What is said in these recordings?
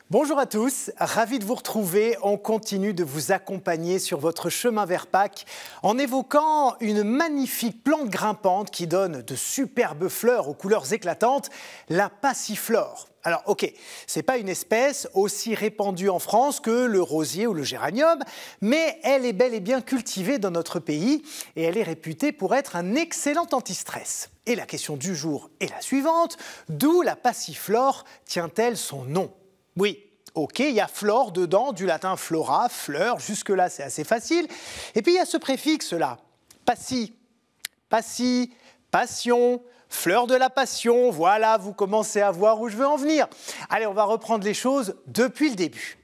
Bonjour à tous, ravi de vous retrouver. On continue de vous accompagner sur votre chemin vers Pâques en évoquant une magnifique plante grimpante qui donne de superbes fleurs aux couleurs éclatantes, la passiflore. Alors ok, c'est pas une espèce aussi répandue en France que le rosier ou le géranium, mais elle est bel et bien cultivée dans notre pays et elle est réputée pour être un excellent anti-stress. Et la question du jour est la suivante, d'où la passiflore tient-elle son nom ? Oui, ok, il y a flore dedans, du latin flora, fleur, jusque-là c'est assez facile. Et puis il y a ce préfixe-là, passi, passion, fleur de la passion, voilà, vous commencez à voir où je veux en venir. Allez, on va reprendre les choses depuis le début.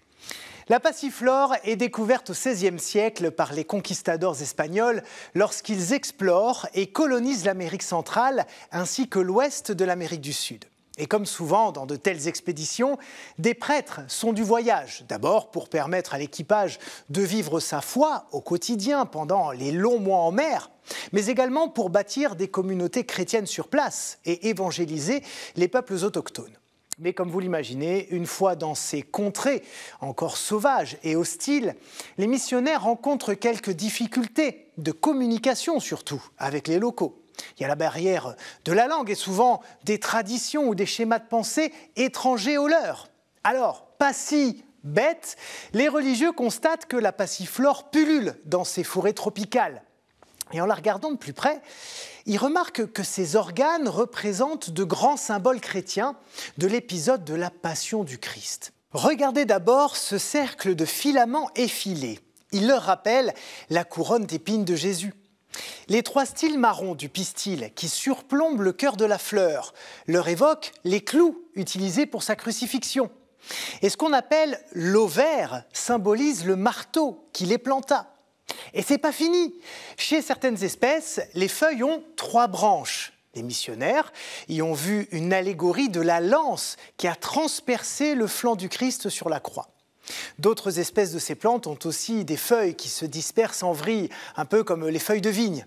La passiflore est découverte au XVIe siècle par les conquistadors espagnols lorsqu'ils explorent et colonisent l'Amérique centrale ainsi que l'ouest de l'Amérique du Sud. Et comme souvent dans de telles expéditions, des prêtres sont du voyage. D'abord pour permettre à l'équipage de vivre sa foi au quotidien pendant les longs mois en mer, mais également pour bâtir des communautés chrétiennes sur place et évangéliser les peuples autochtones. Mais comme vous l'imaginez, une fois dans ces contrées encore sauvages et hostiles, les missionnaires rencontrent quelques difficultés de communication surtout avec les locaux. Il y a la barrière de la langue et souvent des traditions ou des schémas de pensée étrangers aux leurs. Alors, pas si bête, les religieux constatent que la passiflore pullule dans ces forêts tropicales. Et en la regardant de plus près, ils remarquent que ces organes représentent de grands symboles chrétiens de l'épisode de la Passion du Christ. Regardez d'abord ce cercle de filaments effilés. Il leur rappelle la couronne d'épines de Jésus. Les trois styles marrons du pistil qui surplombent le cœur de la fleur leur évoquent les clous utilisés pour sa crucifixion. Et ce qu'on appelle l'ovaire symbolise le marteau qui les planta. Et c'est pas fini. Chez certaines espèces, les feuilles ont 3 branches. Les missionnaires y ont vu une allégorie de la lance qui a transpercé le flanc du Christ sur la croix. D'autres espèces de ces plantes ont aussi des feuilles qui se dispersent en vrille, un peu comme les feuilles de vigne.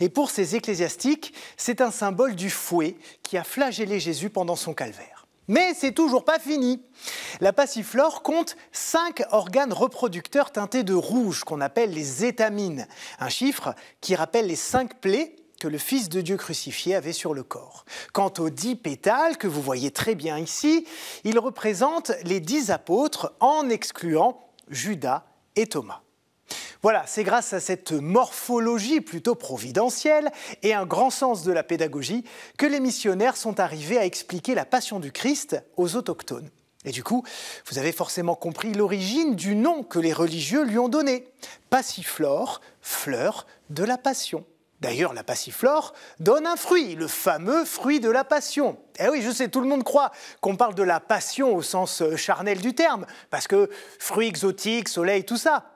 Et pour ces ecclésiastiques, c'est un symbole du fouet qui a flagellé Jésus pendant son calvaire. Mais c'est toujours pas fini. La passiflore compte 5 organes reproducteurs teintés de rouge qu'on appelle les étamines, un chiffre qui rappelle les 5 plaies que le Fils de Dieu crucifié avait sur le corps. Quant aux 10 pétales, que vous voyez très bien ici, ils représentent les 10 apôtres en excluant Judas et Thomas. Voilà, c'est grâce à cette morphologie plutôt providentielle et un grand sens de la pédagogie que les missionnaires sont arrivés à expliquer la Passion du Christ aux autochtones. Et du coup, vous avez forcément compris l'origine du nom que les religieux lui ont donné. Passiflore, fleur de la Passion. D'ailleurs, la passiflore donne un fruit, le fameux fruit de la passion. Eh oui, je sais, tout le monde croit qu'on parle de la passion au sens charnel du terme, parce que fruit exotique, soleil, tout ça.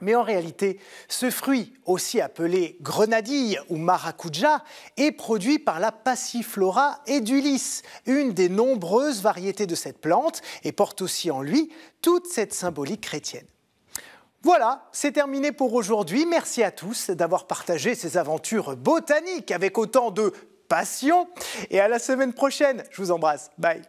Mais en réalité, ce fruit, aussi appelé grenadille ou maracuja, est produit par la Passiflora edulis, une des nombreuses variétés de cette plante, et porte aussi en lui toute cette symbolique chrétienne. Voilà, c'est terminé pour aujourd'hui. Merci à tous d'avoir partagé ces aventures botaniques avec autant de passion. Et à la semaine prochaine. Je vous embrasse. Bye.